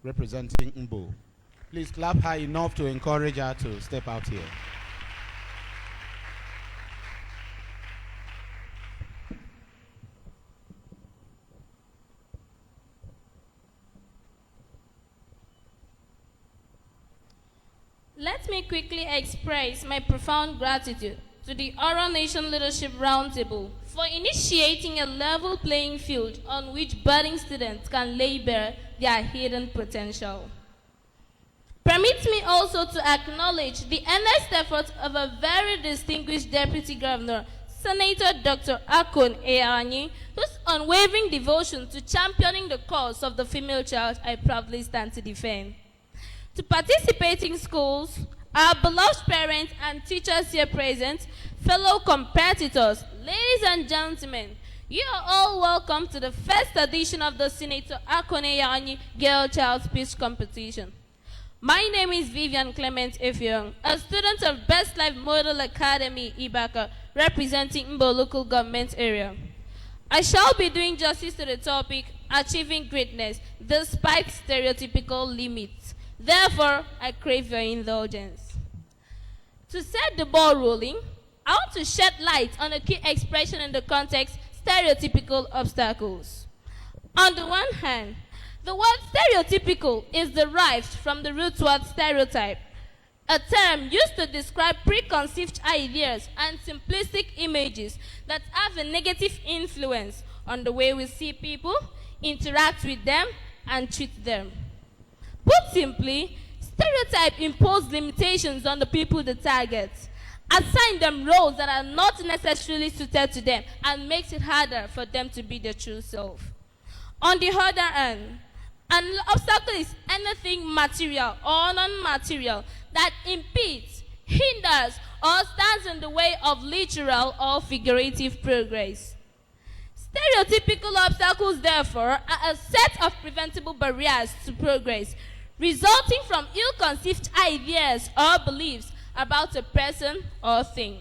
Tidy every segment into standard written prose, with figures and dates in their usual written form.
representing Mbo. Please clap high enough to encourage her to step out here. Let me quickly express my profound gratitude to the Oral Nation Leadership Roundtable for initiating a level playing field on which budding students can lay bare their hidden potential. Permit me also to acknowledge the earnest effort of a very distinguished Deputy Governor, Senator Dr. Akon, Eyakanyi, whose unwavering devotion to championing the cause of the female child I proudly stand to defend. To participating schools, our beloved parents and teachers here present, fellow competitors, ladies and gentlemen, you are all welcome to the first edition of the Senator Akon Eyakanyi Girl Child Speech Competition. My name is Vivian Clement Effiong, a student of Best Life Model Academy, Ibaka, representing Mbo local government area. I shall be doing justice to the topic, Achieving Greatness, despite stereotypical limits. Therefore, I crave your indulgence. To set the ball rolling, I want to shed light on a key expression in the context, stereotypical obstacles. On the one hand, the word stereotypical is derived from the root word stereotype, a term used to describe preconceived ideas and simplistic images that have a negative influence on the way we see people, interact with them, and treat them. Put simply, stereotypes impose limitations on the people they target, assign them roles that are not necessarily suited to them, and makes it harder for them to be their true self. On the other hand, an obstacle is anything material or non-material that impedes, hinders, or stands in the way of literal or figurative progress. Stereotypical obstacles, therefore, are a set of preventable barriers to progress, resulting from ill-conceived ideas or beliefs about a person or thing.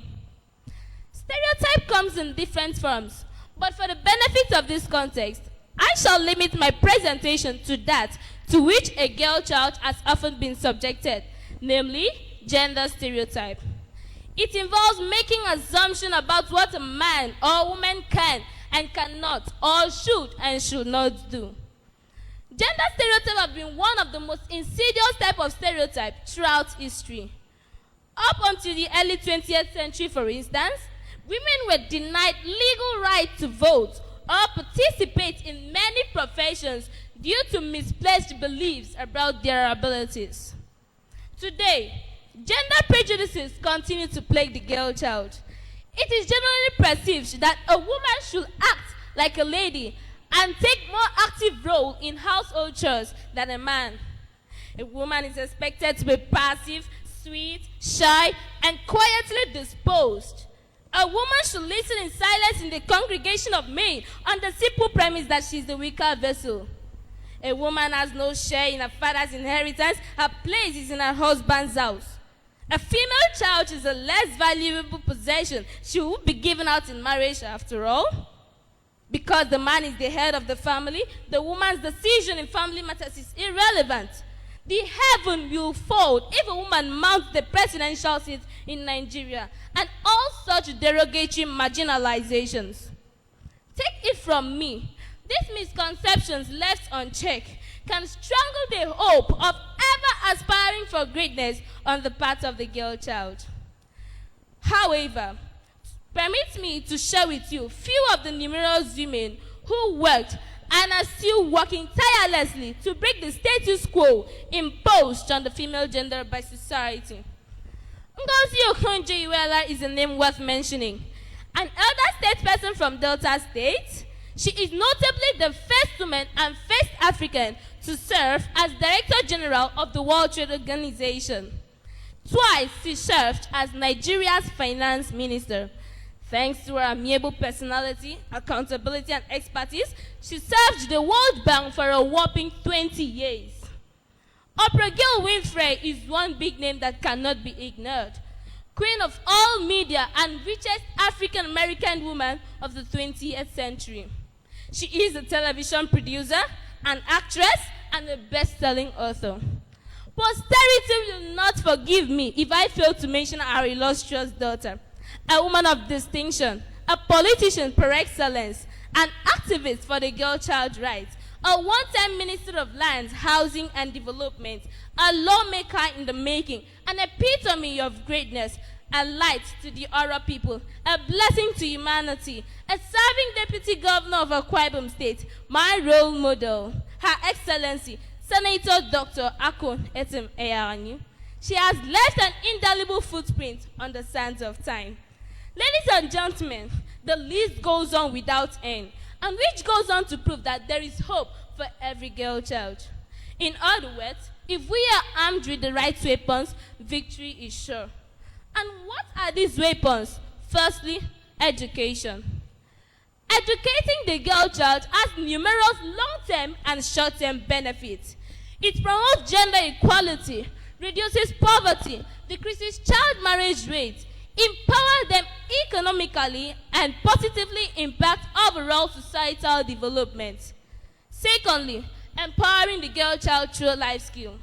Stereotype comes in different forms, but for the benefit of this context, I shall limit my presentation to that to which a girl child has often been subjected, namely gender stereotype. It involves making assumptions about what a man or woman can and cannot, or should and should not do. Gender stereotypes have been one of the most insidious types of stereotypes throughout history. Up until the early 20th century, for instance, women were denied legal right to vote or participate in many professions due to misplaced beliefs about their abilities. Today, gender prejudices continue to plague the girl child. It is generally perceived that a woman should act like a lady and take more active role in household chores than a man. A woman is expected to be passive, sweet, shy, and quietly disposed. A woman should listen in silence in the congregation of men on the simple premise that she is the weaker vessel. A woman has no share in her father's inheritance. Her place is in her husband's house. A female child is a less valuable possession. She will be given out in marriage after all. Because the man is the head of the family, the woman's decision in family matters is irrelevant. The heaven will fall if a woman mounts the presidential seat in Nigeria, and all such derogatory marginalizations. Take it from me, these misconceptions left unchecked can strangle the hope of ever aspiring for greatness on the part of the girl child. However, permit me to share with you few of the numerous women who worked and are still working tirelessly to break the status quo imposed on the female gender by society. Ngozi Okonjo-Iweala is a name worth mentioning. An elder statesperson from Delta State, she is notably the first woman and first African to serve as Director General of the World Trade Organization. Twice she served as Nigeria's finance minister. Thanks to her amiable personality, accountability, and expertise, she served the World Bank for a whopping 20 years. Oprah Gail Winfrey is one big name that cannot be ignored. Queen of all media and richest African-American woman of the 20th century. She is a television producer, an actress, and a best-selling author. Posterity will not forgive me if I fail to mention our illustrious daughter, a woman of distinction, a politician par excellence, an activist for the girl-child rights, a one-time Minister of Lands, Housing and Development, a lawmaker in the making, an epitome of greatness, a light to the Ora people, a blessing to humanity, a serving deputy governor of Akwa Ibom State, my role model, Her Excellency, Senator Dr. Akon Eyakanyi. She has left an indelible footprint on the sands of time. Ladies and gentlemen, the list goes on without end, and which goes on to prove that there is hope for every girl child. In other words, if we are armed with the right weapons, victory is sure. And what are these weapons? Firstly, education. Educating the girl child has numerous long-term and short-term benefits. It promotes gender equality, reduces poverty, decreases child marriage rates, empowers them economically, and positively impacts overall societal development. Secondly, empowering the girl child through life skill.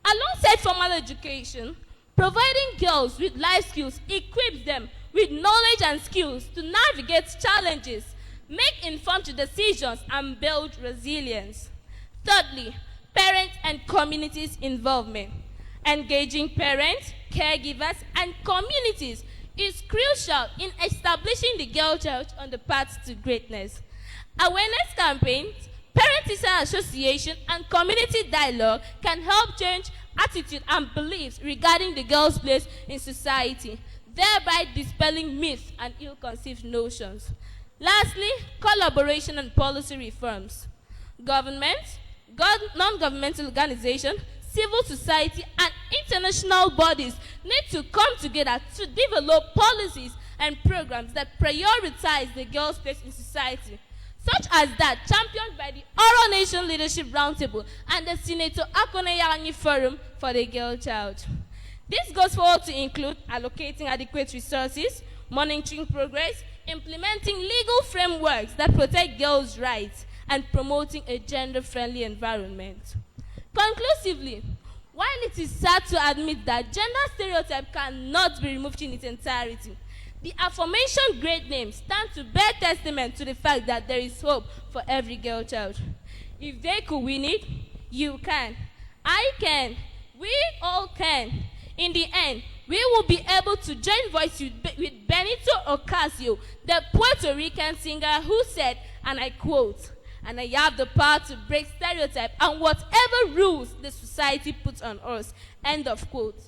Alongside formal education, providing girls with life skills equips them with knowledge and skills to navigate challenges, make informed decisions, and build resilience. Thirdly, parents and communities involvement. Engaging parents, caregivers, and communities is crucial in establishing the girl child on the path to greatness. Awareness campaigns, parent-teacher association, and community dialogue can help change attitude and beliefs regarding the girl's place in society, thereby dispelling myths and ill-conceived notions. Lastly, collaboration and policy reforms. Government, non-governmental organizations, civil society, and international bodies need to come together to develop policies and programs that prioritize the girl's place in society, such as that championed by the Oro Nation Leadership Roundtable and the Senator Akon Eyakanyi Forum for the Girl Child. This goes forward to include allocating adequate resources, monitoring progress, implementing legal frameworks that protect girls' rights, and promoting a gender-friendly environment. Conclusively, while it is sad to admit that gender stereotype cannot be removed in its entirety, the aforementioned great names stand to bear testament to the fact that there is hope for every girl child. If they could win it, you can. I can. We all can. In the end, we will be able to join voices with Benito Ocasio, the Puerto Rican singer who said, and I quote, "And I have the power to break stereotype and whatever rules the society puts on us." End of quote.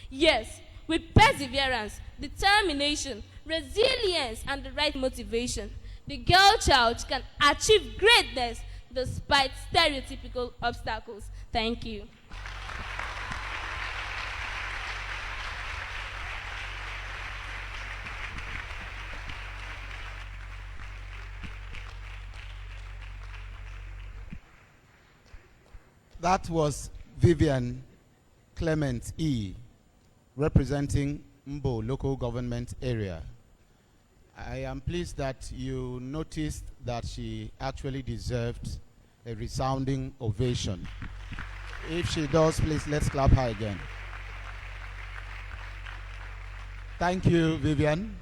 Yes, with perseverance, determination, resilience, and the right motivation, the girl child can achieve greatness despite stereotypical obstacles. Thank you. That was Vivian Clement E., representing Mbo local government area. I am pleased that you noticed that she actually deserved a resounding ovation. If she does, please let's clap her again. Thank you, Vivian.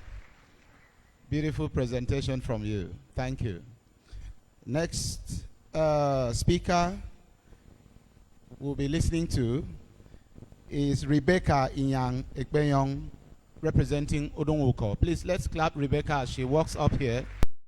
Beautiful presentation from you. Thank you. Next speaker we'll be listening to is Rebecca Inyang Ekpenyong, representing Odonwoko. Please let's clap Rebecca as she walks up here.